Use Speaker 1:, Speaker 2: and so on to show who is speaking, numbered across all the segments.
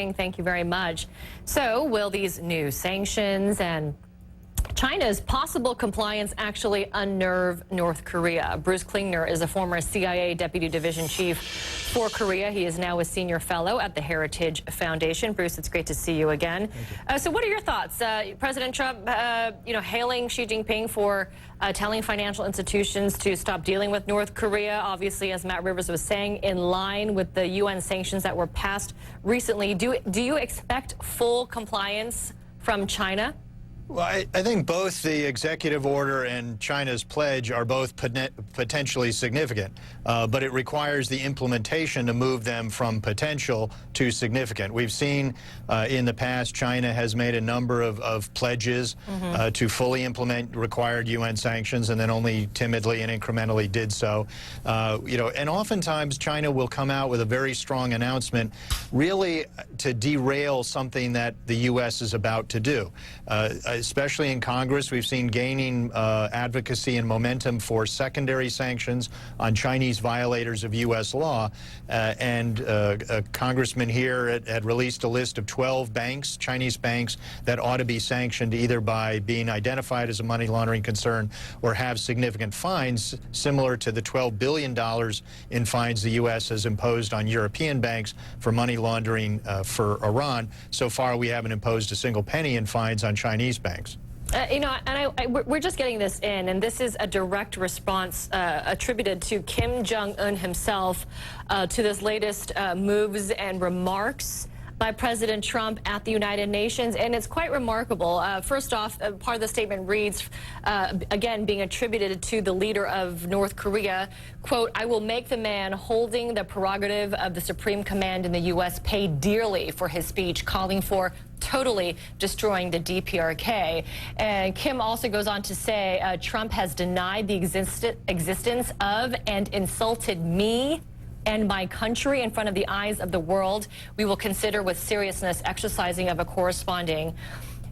Speaker 1: morning. Thank you very much. So will these new sanctions and China's possible compliance actually unnerve North Korea? Bruce Klingner is a former CIA Deputy Division Chief for Korea. He is now a senior fellow at the Heritage Foundation. Bruce, it's great to see you again. So what are your thoughts? President Trump, hailing Xi Jinping for telling financial institutions to stop dealing with North Korea, obviously, as Matt Rivers was saying, in line with the UN sanctions that were passed recently. Do you expect full compliance from China?
Speaker 2: Well, I think both the executive order and China's pledge are both potentially significant, but it requires the implementation to move them from potential to significant. We've seen in the past China has made a number of pledges to fully implement required UN sanctions, and then only timidly and incrementally did so. And oftentimes China will come out with a very strong announcement, really to derail something that the U.S. is about to do. Especially in Congress, we've seen gaining advocacy and momentum for secondary sanctions on Chinese violators of U.S. law. A congressman here had released a list of 12 banks, Chinese banks, that ought to be sanctioned either by being identified as a money laundering concern or have significant fines, similar to the $12 billion in fines the U.S. has imposed on European banks for money laundering for Iran. So far, we haven't imposed a single penny in fines on Chinese banks.
Speaker 1: We're just getting this in, and this is a direct response attributed to Kim Jong-un himself to this latest moves and remarks by President Trump at the United Nations, and it's quite remarkable. First off, part of the statement reads, again, being attributed to the leader of North Korea, quote, "I will make the man holding the prerogative of the supreme command in the U.S. pay dearly for his speech, calling for totally destroying the DPRK." And Kim also goes on to say, Trump has denied the existence of and insulted me and my country in front of the eyes of the world. We will consider with seriousness exercising of a corresponding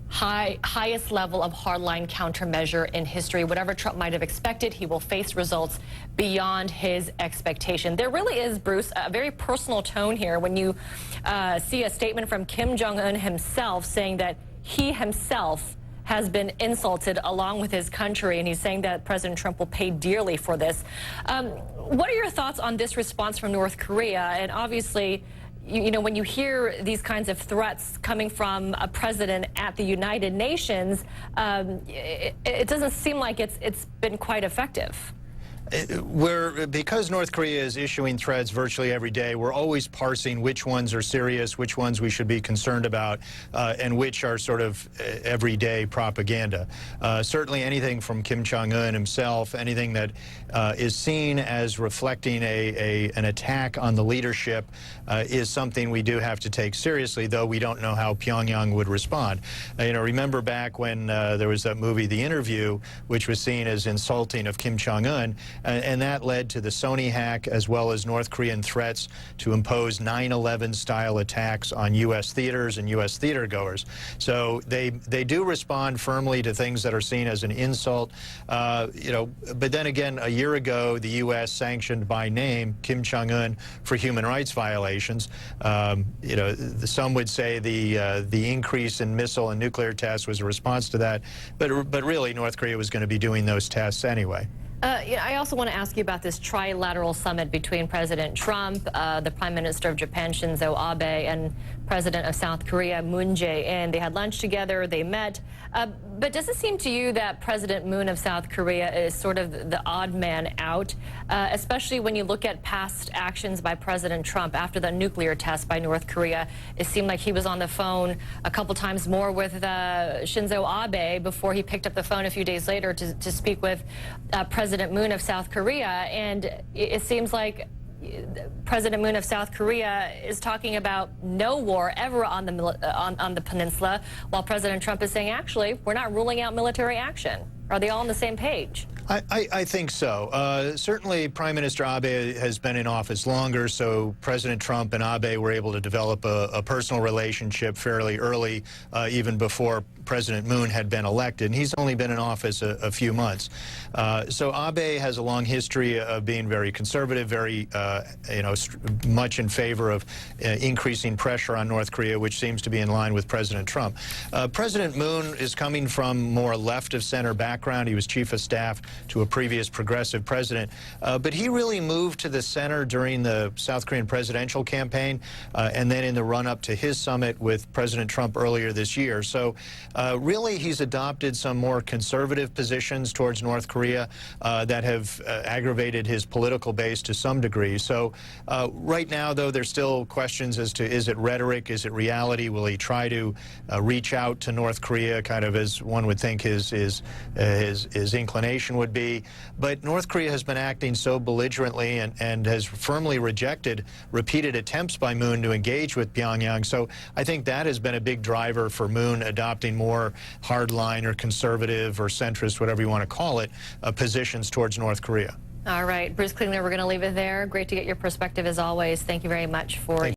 Speaker 1: highest level of hardline countermeasure in history. Whatever Trump might have expected, he will face results beyond his expectation. There really is, Bruce, a very personal tone here when you see a statement from Kim Jong-un himself saying that he himself has been insulted along with his country, and he's saying that President Trump will pay dearly for this. What are your thoughts on this response from North Korea? And obviously, when you hear these kinds of threats coming from a president at the United Nations, it doesn't seem like it's been quite effective.
Speaker 2: Because North Korea is issuing threats virtually every day, we're always parsing which ones are serious, which ones we should be concerned about, and which are sort of everyday propaganda. Certainly anything from Kim Jong-un himself, anything that is seen as reflecting an attack on the leadership is something we do have to take seriously, though we don't know how Pyongyang would respond. Remember back when there was that movie, The Interview, which was seen as insulting of Kim Jong-un, and that led to the Sony hack as well as North Korean threats to impose 9/11 style attacks on U.S. theaters and U.S. theater goers. So they do respond firmly to things that are seen as an insult. But then again, a year ago, the U.S. sanctioned by name Kim Jong-un for human rights violations. Some would say the increase in missile and nuclear tests was a response to that, but really North Korea was going to be doing those tests anyway.
Speaker 1: I also want to ask you about this trilateral summit between President Trump, the Prime Minister of Japan, Shinzo Abe, and President of South Korea, Moon Jae-in. They had lunch together, they met. But does it seem to you that President Moon of South Korea is sort of the odd man out, especially when you look at past actions by President Trump after the nuclear test by North Korea? It seemed like he was on the phone a couple times more with Shinzo Abe before he picked up the phone a few days later to speak with President Moon of South Korea. And it seems like President Moon of South Korea is talking about no war ever on the peninsula, while President Trump is saying, actually, we're not ruling out military action. Are they all on the same page?
Speaker 2: I think so. Certainly, Prime Minister Abe has been in office longer, so President Trump and Abe were able to develop a personal relationship fairly early, even before President Moon had been elected. And he's only been in office a few months. So Abe has a long history of being very conservative, very, much in favor of increasing pressure on North Korea, which seems to be in line with President Trump. President Moon is coming from more left-of-center background. He was chief of staff to a previous progressive president. But he really moved to the center during the South Korean presidential campaign and then in the run-up to his summit with President Trump earlier this year. So really, he's adopted some more conservative positions towards North Korea that have aggravated his political base to some degree. So right now, though, there's still questions as to, is it rhetoric, is it reality? Will he try to reach out to North Korea, kind of as one would think his inclination would be? But North Korea has been acting so belligerently and has firmly rejected repeated attempts by Moon to engage with Pyongyang. So I think that has been a big driver for Moon adopting more hardline or conservative or centrist, whatever you want to call it, positions towards North Korea.
Speaker 1: All right, Bruce Klingner, we're going to leave it there. Great to get your perspective as always. Thank you very much for